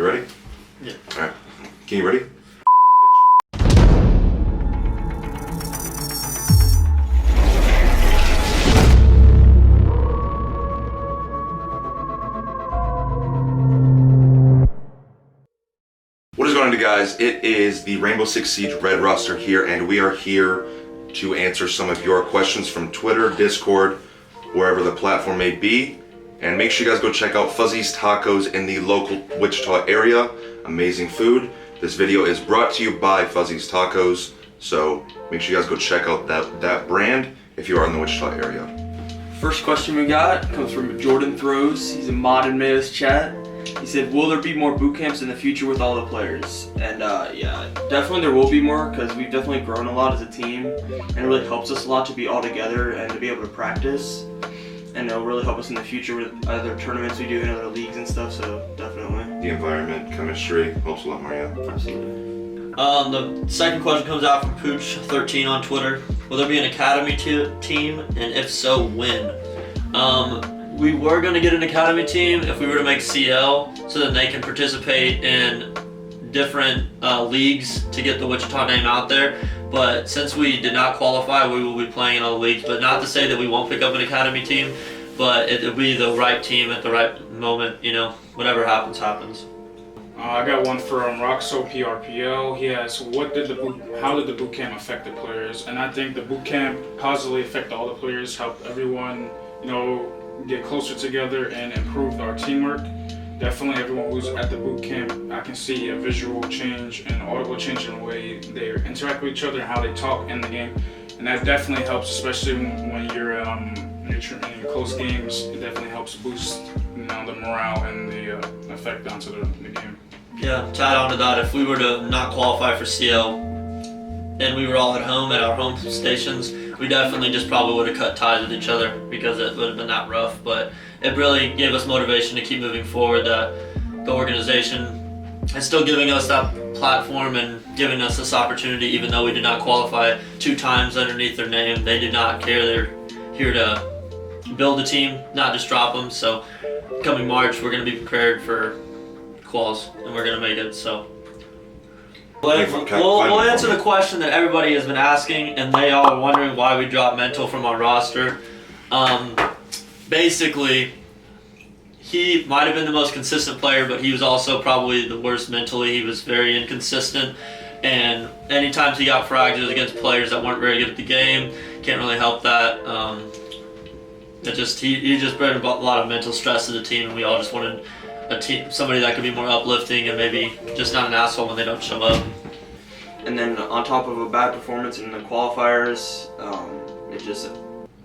You ready? Yeah. Alright. Can you ready? What is going on, guys? It is the Rainbow Six Siege Red roster here, and we are here to answer some of your questions from Twitter, Discord, wherever the platform may be. And make sure you guys go check out Fuzzy's Tacos in the local Wichita area. Amazing food. This video is brought to you by Fuzzy's Tacos, so make sure you guys go check out that brand if you are in the Wichita area. First question we got comes from Jordan Throws. He's in Mod and Mayo's chat. He said, will there be more boot camps in the future with all the players? And yeah, definitely there will be more, because we've definitely grown a lot as a team, and it really helps us a lot to be all together and to be able to practice. And it'll really help us in the future with other tournaments we do in other leagues and stuff, so definitely. The environment, chemistry, helps a lot more, yeah. Absolutely. The second question comes out from Pooch13 on Twitter. Will there be an academy team, and if so, when? We were going to get an academy team if we were to make CL so that they can participate in different leagues to get the Wichita name out there. But since we did not qualify, we will be playing in all the leagues. But not to say that we won't pick up an academy team, but it'll be the right team at the right moment. You know, whatever happens, happens. I got one from Roxo PRPL. He asks, how did the boot camp affect the players? And I think the boot camp positively affected all the players, helped everyone, you know, get closer together and improve our teamwork. Definitely everyone who's at the boot camp, I can see a visual change and audible change in the way they interact with each other and how they talk in the game. And that definitely helps, especially when you're in your close games. It definitely helps boost, you know, the morale and the effect onto the game. Yeah, to add on to that, if we were to not qualify for CL and we were all at home at our home stations, we definitely just probably would have cut ties with each other because it would have been that rough. But it really gave us motivation to keep moving forward. The organization is still giving us that platform and giving us this opportunity, even though we did not qualify 2 times underneath their name. They did not care. They're here to build a team, not just drop them. So coming March, we're going to be prepared for quals, and we're going to make it. So we'll answer the question that everybody has been asking, and they all are wondering why we dropped Mental from our roster. Basically, he might have been the most consistent player, but he was also probably the worst mentally. He was very inconsistent, and anytime he got fragged, it was against players that weren't very good at the game. Can't really help that. He just brought a lot of mental stress to the team, and we all just wanted a team, somebody that could be more uplifting and maybe just not an asshole when they don't show up. And then on top of a bad performance in the qualifiers,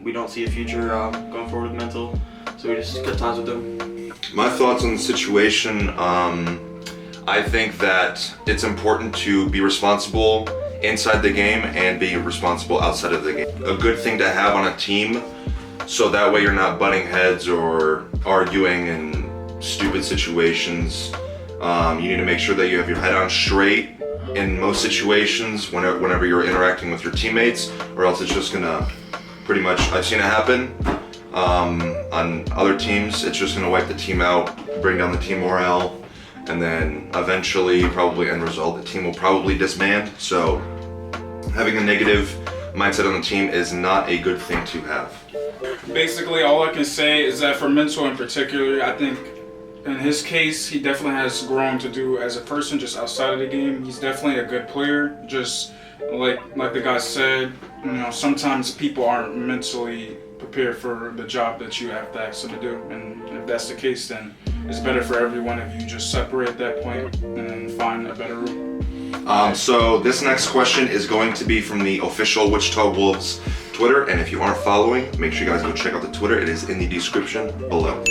we don't see a future going forward with Mental, so we just cut ties with them. My thoughts on the situation, I think that it's important to be responsible inside the game and be responsible outside of the game. A good thing to have on a team, so that way you're not butting heads or arguing in stupid situations. You need to make sure that you have your head on straight in most situations whenever you're interacting with your teammates, or else it's just gonna pretty much, I've seen it happen on other teams. It's just gonna wipe the team out, bring down the team morale, and then eventually, probably end result, the team will probably disband. So having a negative mindset on the team is not a good thing to have. Basically, all I can say is that for Mental in particular, I think in his case, he definitely has grown to do as a person just outside of the game. He's definitely a good player. Just like the guy said, you know, sometimes people aren't mentally prepared for the job that you have to ask them to do. And if that's the case, then it's better for everyone if you just separate at that point and find a better route. So this next question is going to be from the official Wichita Wolves Twitter, and if you aren't following, make sure you guys go check out the Twitter. It is in the description below.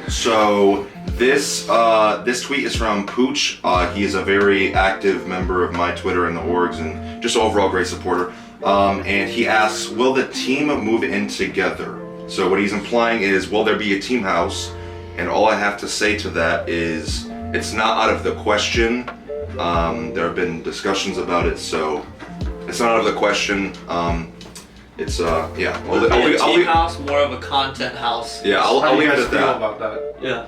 So this tweet is from Pooch. He is a very active member of my Twitter and the orgs, and just overall great supporter. And he asks, will the team move in together? So what he's implying is, will there be a team house? And all I have to say to that is, it's not out of the question. There have been discussions about it, so it's not out of the question. It's yeah. I'll team house, more of a content house. Yeah, I'll leave it at that. About that? Yeah.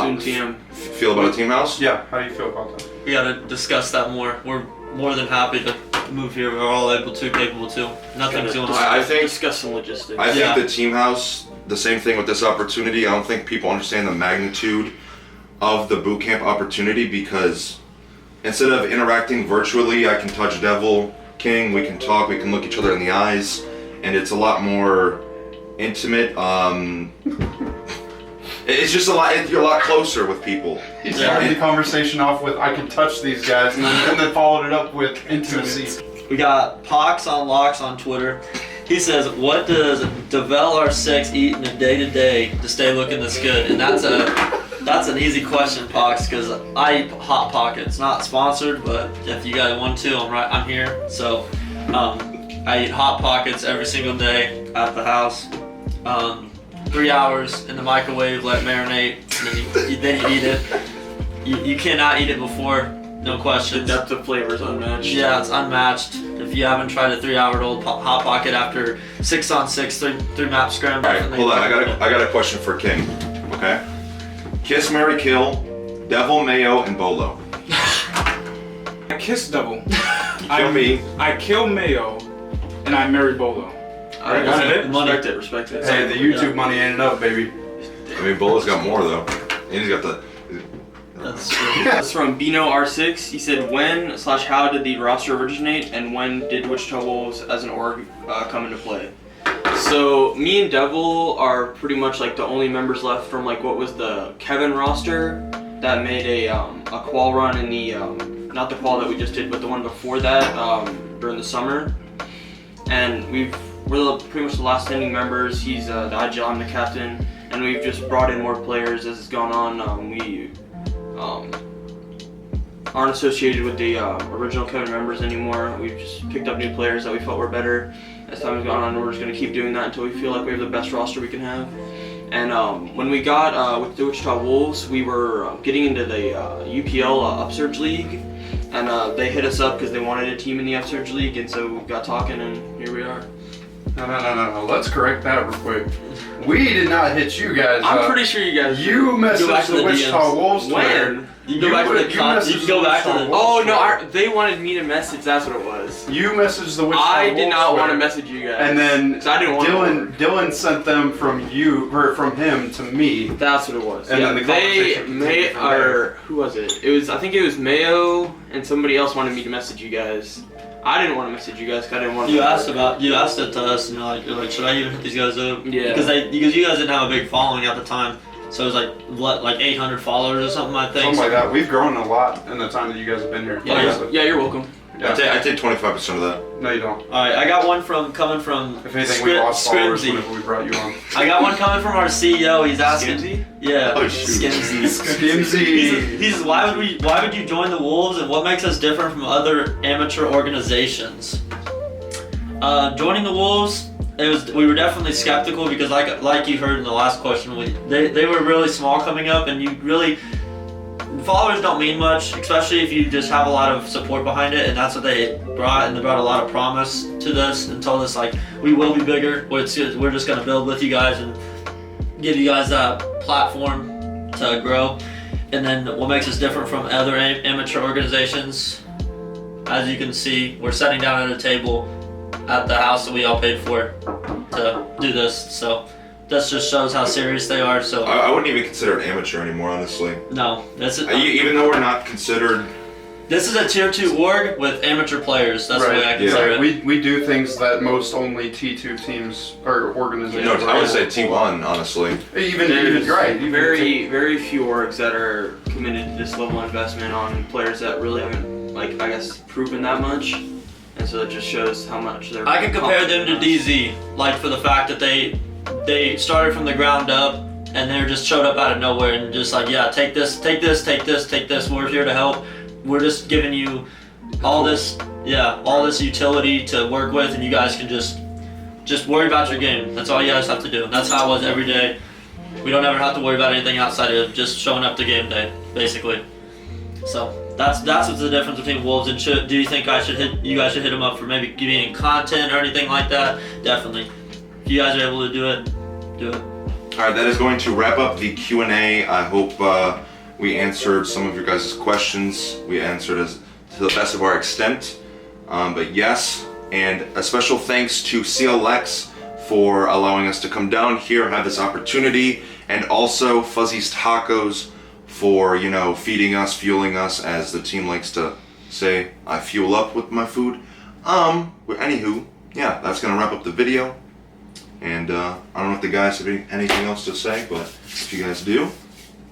Soon TM. feel about a team house? Yeah, how do you feel about that? We gotta discuss that more. We're more than happy to move here. We're all able to, capable to. Nothing's going on. I think Discuss some logistics. I think Yeah. the team house, the same thing with this opportunity. I don't think people understand the magnitude of the boot camp opportunity, because instead of interacting virtually, I can touch Devil King, we can talk, we can look each other in the eyes, and it's a lot more intimate. It's just a lot. You're a lot closer with people. He started the conversation off with, I can touch these guys, and then followed it up with intimacy. We got Pox on Locks on Twitter. He says, what does devel R6 eat in a day-to-day to stay looking this good? And that's an easy question, Pox, because I eat Hot Pockets. Not sponsored, but if you guys want to, I'm here. So I eat Hot Pockets every single day at the house. 3 hours in the microwave, let it marinate, and then you eat it. You cannot eat it before, no The question. depth of flavor is unmatched. Yeah, it's unmatched. If you haven't tried a 3-hour-old Hot Pocket after 6-on-6, 3-map scramble. All right, hold on. I got a question for King. Okay. Kiss, marry, kill, Devil, Mayo, and Bolo. I kiss Devil. Kill me. I kill Mayo, and I marry Bolo. Alright, Got it. respect it. Hey, the YouTube money ain't enough, baby. I mean, Bolo's got more though. And he's got the. That's true. That's from Bino R6. He said, when/how did the roster originate, and when did Wichita Wolves as an org come into play? So me and Devil are pretty much like the only members left from like what was the Kevin roster that made a qual run in the not the qual that we just did, but the one before that during the summer. And we're pretty much the last standing members. He's the IGL, I'm the captain, and we've just brought in more players as it's gone on. We aren't associated with the original Kevin members anymore. We've just picked up new players that we felt were better as time has gone on. We're just going to keep doing that until we feel like we have the best roster we can have. And when we got with the Wichita Wolves, we were getting into the UPL Upsurge League, and they hit us up because they wanted a team in the Upsurge League, and so we got talking, and here we are. No. Let's correct that real quick. We did not hit you guys I'm up. pretty sure you guys. You Go back messaged to the the Wichita DMs. Wolves Twitter. When? You can go back to the messaged you can go back to Wichita the. Wolves Oh no! Twitter. They wanted me to message. That's what it was. You messaged the Wichita I Wolves did not want to Twitter. message you guys. And then 'Cause I didn't want Dylan sent them from from him to me. That's what it was. And yeah, then the they conversation May continued from there. or who was it? I think it was Mayo and somebody else wanted me to message you guys. I didn't want to message you guys because I didn't want to. You asked it to us, and you're like, should I even hit these guys up? Yeah. Because you guys didn't have a big following at the time, so it was like 800 followers or something, I think. Something like that. We've grown a lot in the time that you guys have been here. Yeah, Honestly. Yeah, you're welcome. Yeah. I take 25% of that. No, you don't. All right, I got one coming from. If anything, we lost followers Scrimsy. whenever we brought you on. I got one coming from our CEO. He's asking. Skimsy? Yeah. Oh, shoot. Skimsy. Skimsy. He says, why would you join the Wolves, and what makes us different from other amateur organizations? Joining the Wolves, we were definitely skeptical because like you heard in the last question, they were really small coming up, and followers don't mean much, especially if you just have a lot of support behind it, and that's what they brought, and they brought a lot of promise to this and told us like we will be bigger. We're just gonna build with you guys and give you guys that platform to grow. And then what makes us different from other amateur organizations, as you can see, we're sitting down at a table at the house that we all paid for to do this. So that just shows how serious they are. So I wouldn't even consider it amateur anymore, honestly. no, Even though we're not considered. this is a tier 2 org with amateur players. That's the way I consider it. We do things that most only T2 teams or organizations. No, I would say T1, honestly. Even There's right. Even very few orgs that are committed to this level of investment on players that really haven't, like, I guess, proven that much. And so it just shows how much they're. I can compare them to confident in us. DZ, like for the fact that they started from the ground up and they just showed up out of nowhere and just like, yeah, take this. We're here to help. We're just giving you all this utility to work with, and you guys can just worry about your game. That's all you guys have to do. And that's how it was every day. We don't ever have to worry about anything outside of just showing up to game day, basically. So that's what's the difference between Wolves and do you think you guys should hit them up for maybe giving content or anything like that? Definitely. If you guys are able to do it, do it. All right, that is going to wrap up the Q&A. I hope we answered some of your guys' questions. We answered as to the best of our extent. But yes, and a special thanks to CLX for allowing us to come down here, have this opportunity, and also Fuzzy's Tacos for, you know, feeding us, fueling us, as the team likes to say, I fuel up with my food. But anywho, yeah, that's gonna wrap up the video. And I don't know if the guys have anything else to say, but if you guys do,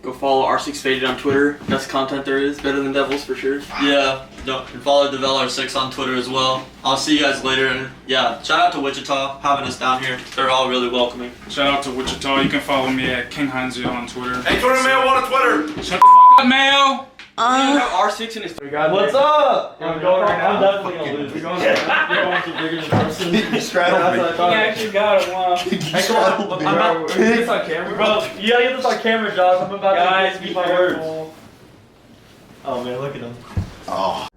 Go follow R6 Faded on Twitter. Best content there is. Better than Devils for sure. Yeah, and follow devel R6 on Twitter as well. I'll see you guys later. And yeah, shout out to Wichita having us down here. They're all really welcoming. Shout out to Wichita. You can follow me at King Heinzio on Twitter. hey, 21mayo on Twitter. Shut the f*** up, Mayo! You have R6 in his. What's up? I'm going right now. I'm definitely gonna lose. You're going to bigger than person. You straddled me. I actually got it. Wow. You straddled me. I'm get this on camera, bro. You gotta get this on camera, Josh. I'm about to keep my word. Oh man, look at him. Oh.